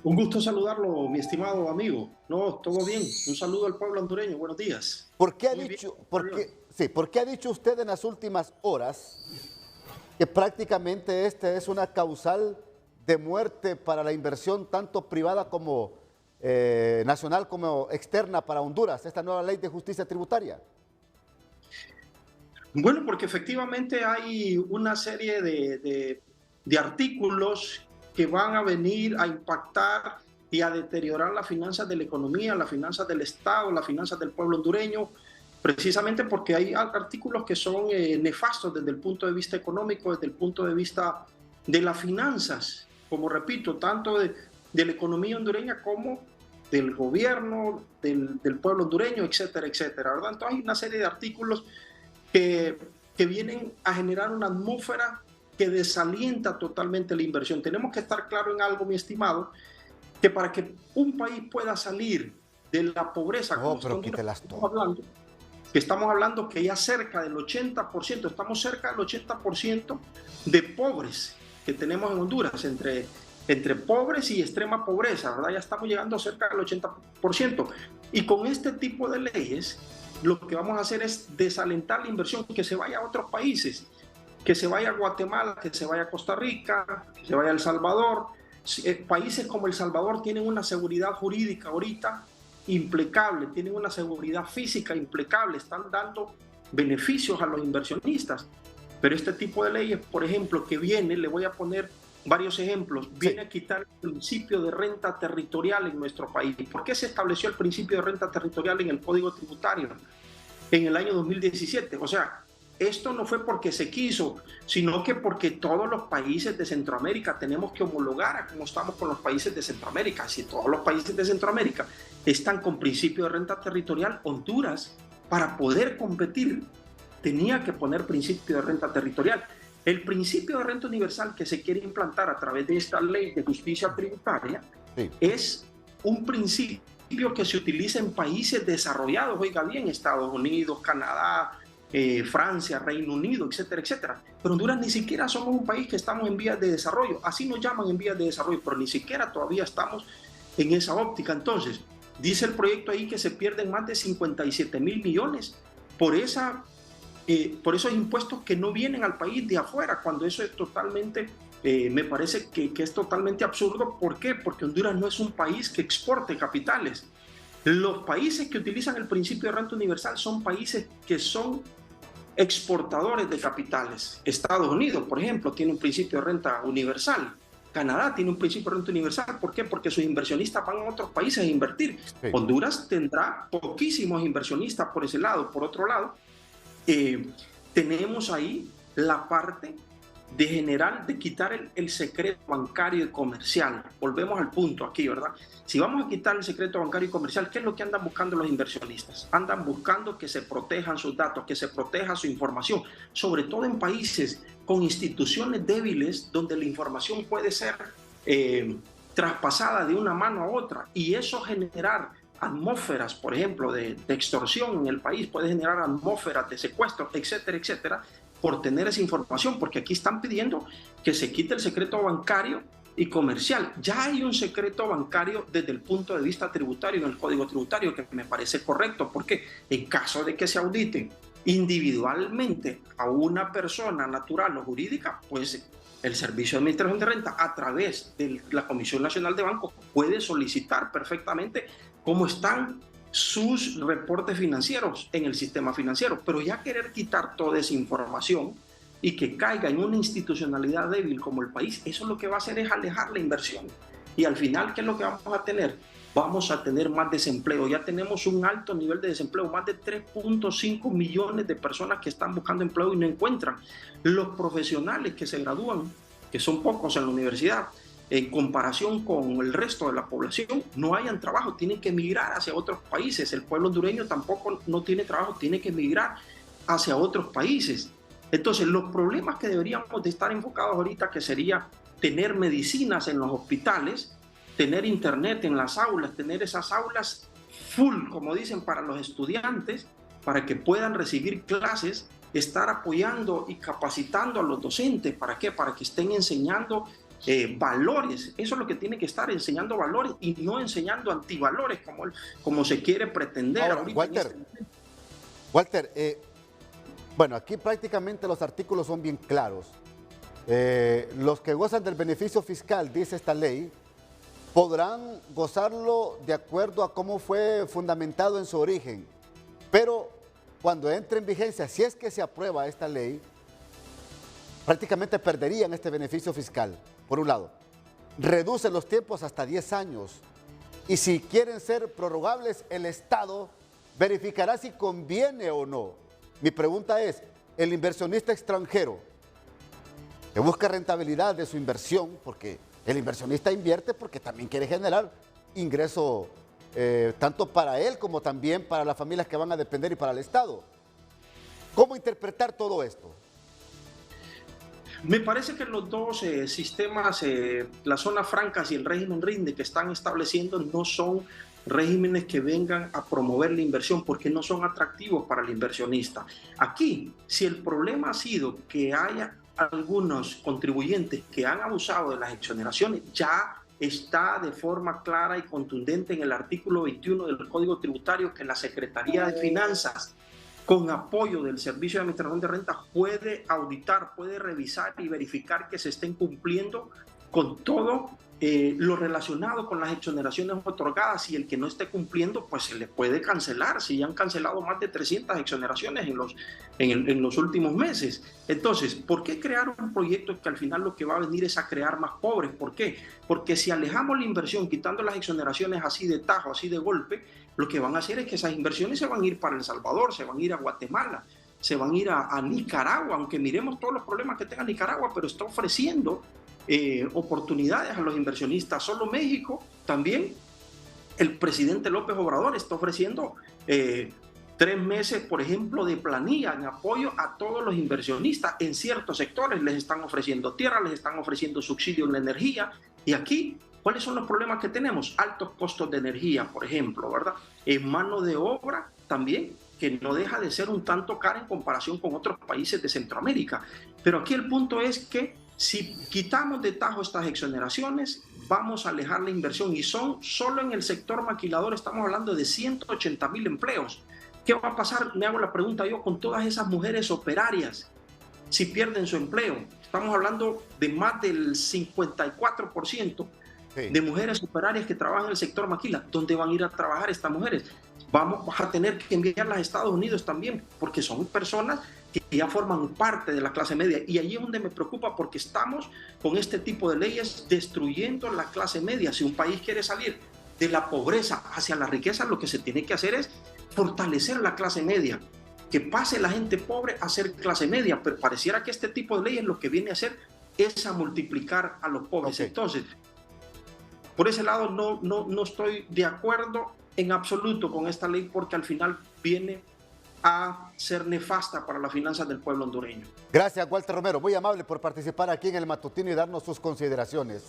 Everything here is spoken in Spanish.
Un gusto saludarlo, mi estimado amigo. No, todo bien. Un saludo al pueblo hondureño. Buenos días. ¿Por qué ha Muy bien, dicho, gracias a Dios. por qué ha dicho usted en las últimas horas que prácticamente este es una causal de muerte para la inversión tanto privada como nacional como externa para Honduras, esta nueva ley de justicia tributaria? Bueno, porque efectivamente hay una serie de artículos que van a venir a impactar y a deteriorar las finanzas de la economía, las finanzas del Estado, las finanzas del pueblo hondureño, precisamente porque hay artículos que son nefastos desde el punto de vista económico, desde el punto de vista de las finanzas, como repito, tanto de la economía hondureña como del gobierno, del pueblo hondureño, etcétera, etcétera, ¿verdad? Entonces hay una serie de artículos que, que vienen a generar una atmósfera que desalienta totalmente la inversión. Tenemos que estar claro en algo, mi estimado, que para que un país pueda salir de la pobreza, No, como pero quítelas todo. estamos hablando que ya cerca del 80%, estamos cerca del 80% de pobres que tenemos en Honduras, entre pobres y extrema pobreza, ¿verdad? Ya estamos llegando cerca del 80%. Y con este tipo de leyes, lo que vamos a hacer es desalentar la inversión, que se vaya a otros países, que se vaya a Guatemala, que se vaya a Costa Rica, que se vaya a El Salvador. Países como El Salvador tienen una seguridad jurídica ahorita impecable, tienen una seguridad física impecable, están dando beneficios a los inversionistas. Pero este tipo de leyes, por ejemplo, que viene, le voy a poner varios ejemplos, Sí, viene a quitar el principio de renta territorial en nuestro país. ¿Por qué se estableció el principio de renta territorial en el Código Tributario en el año 2017? O sea, esto no fue porque se quiso, sino que porque todos los países de Centroamérica tenemos que homologar a cómo estamos con los países de Centroamérica. Si todos los países de Centroamérica están con principio de renta territorial, Honduras, para poder competir, tenía que poner principio de renta territorial. El principio de renta universal que se quiere implantar a través de esta ley de justicia tributaria sí. es un principio que se utiliza en países desarrollados, oiga bien, Estados Unidos, Canadá, Francia, Reino Unido, etcétera, etcétera. Pero Honduras ni siquiera somos un país que estamos en vías de desarrollo, así nos llaman en vías de desarrollo, pero ni siquiera todavía estamos en esa óptica. Entonces, dice el proyecto ahí que se pierden más de 57,000 millones por por esos impuestos que no vienen al país de afuera, cuando eso es totalmente, me parece que es totalmente absurdo. ¿Por qué? Porque Honduras no es un país que exporte capitales. Los países que utilizan el principio de renta universal son países que son exportadores de capitales. Estados Unidos, por ejemplo, tiene un principio de renta universal. Canadá tiene un principio de renta universal. ¿Por qué? Porque sus inversionistas van a otros países a invertir. Sí. Honduras tendrá poquísimos inversionistas por ese lado. Por otro lado, tenemos ahí la parte de generar, de quitar el secreto bancario y comercial. Volvemos al punto aquí, ¿verdad? Si vamos a quitar el secreto bancario y comercial, ¿qué es lo que andan buscando los inversionistas? Andan buscando que se protejan sus datos, que se proteja su información, sobre todo en países con instituciones débiles donde la información puede ser traspasada de una mano a otra, y eso generar atmósferas, por ejemplo, de extorsión en el país, puede generar atmósferas de secuestro, etcétera, etcétera, por tener esa información, porque aquí están pidiendo que se quite el secreto bancario y comercial. Ya hay un secreto bancario desde el punto de vista tributario en el Código Tributario, que me parece correcto, porque en caso de que se audite individualmente a una persona natural o jurídica, pues el Servicio de Administración de Renta, a través de la Comisión Nacional de Bancos, puede solicitar perfectamente cómo están sus reportes financieros en el sistema financiero. Pero ya querer quitar toda esa información y que caiga en una institucionalidad débil como el país, eso lo que va a hacer es alejar la inversión. Y al final, ¿qué es lo que vamos a tener? Vamos a tener más desempleo. Ya tenemos un alto nivel de desempleo, más de 3,5 millones de personas que están buscando empleo y no encuentran. Los profesionales que se gradúan, que son pocos en la universidad, en comparación con el resto de la población, no hayan trabajo, tienen que emigrar hacia otros países. El pueblo hondureño tampoco no tiene trabajo, tiene que emigrar hacia otros países. Entonces, los problemas que deberíamos de estar enfocados ahorita, que sería tener medicinas en los hospitales, tener internet en las aulas, tener esas aulas full, como dicen, para los estudiantes, para que puedan recibir clases, estar apoyando y capacitando a los docentes. ¿Para qué? Para que estén enseñando valores. Eso es lo que tiene que estar, enseñando valores y no enseñando antivalores como se quiere pretender Ahora, ahorita. Walter, bueno, aquí prácticamente los artículos son bien claros. Los que gozan del beneficio fiscal, dice esta ley, podrán gozarlo de acuerdo a cómo fue fundamentado en su origen. Pero cuando entre en vigencia, si es que se aprueba esta ley, prácticamente perderían este beneficio fiscal, por un lado. Reduce los tiempos hasta 10 años. Y si quieren ser prorrogables, el Estado verificará si conviene o no. Mi pregunta es, el inversionista extranjero que busca rentabilidad de su inversión, porque el inversionista invierte porque también quiere generar ingreso tanto para él como también para las familias que van a depender y para el Estado. ¿Cómo interpretar todo esto? Me parece que los dos sistemas, las zonas francas y el régimen RINDE que están estableciendo, no son regímenes que vengan a promover la inversión porque no son atractivos para el inversionista. Aquí, si el problema ha sido que haya algunos contribuyentes que han abusado de las exoneraciones, ya está de forma clara y contundente en el artículo 21 del Código Tributario que la Secretaría de Finanzas, con apoyo del Servicio de Administración de Renta, puede auditar, puede revisar y verificar que se estén cumpliendo con todo lo relacionado con las exoneraciones otorgadas, y el que no esté cumpliendo, pues se le puede cancelar, si ya han cancelado más de 300 exoneraciones en los últimos meses. Entonces, ¿por qué crear un proyecto que al final lo que va a venir es a crear más pobres? ¿Por qué? Porque si alejamos la inversión, quitando las exoneraciones así de tajo, así de golpe, lo que van a hacer es que esas inversiones se van a ir para El Salvador, se van a ir a Guatemala, se van a ir a Nicaragua, aunque miremos todos los problemas que tenga Nicaragua, pero está ofreciendo oportunidades a los inversionistas. Solo México también, el presidente López Obrador está ofreciendo 3 meses, por ejemplo, de planilla en apoyo a todos los inversionistas. En ciertos sectores les están ofreciendo tierra, les están ofreciendo subsidio en la energía. Y aquí, ¿cuáles son los problemas que tenemos? Altos costos de energía, por ejemplo, ¿verdad? En mano de obra también, que no deja de ser un tanto cara en comparación con otros países de Centroamérica. Pero aquí el punto es que si quitamos de tajo estas exoneraciones, vamos a alejar la inversión, y son solo en el sector maquilador, estamos hablando de 180,000 empleos. ¿Qué va a pasar? Me hago la pregunta yo con todas esas mujeres operarias si pierden su empleo. Estamos hablando de más del 54% de mujeres operarias que trabajan en el sector maquila. ¿Dónde van a ir a trabajar estas mujeres? Vamos a tener que enviarlas a Estados Unidos también, porque son personas que ya forman parte de la clase media. Y allí es donde me preocupa, porque estamos con este tipo de leyes destruyendo la clase media. Si un país quiere salir de la pobreza hacia la riqueza, lo que se tiene que hacer es fortalecer la clase media, que pase la gente pobre a ser clase media. Pero pareciera que este tipo de leyes lo que viene a hacer es a multiplicar a los pobres. Entonces, por ese lado no estoy de acuerdo en absoluto con esta ley, porque al final viene a ser nefasta para las finanzas del pueblo hondureño. Gracias, Walter Romero. Muy amable por participar aquí en El Matutino y darnos sus consideraciones.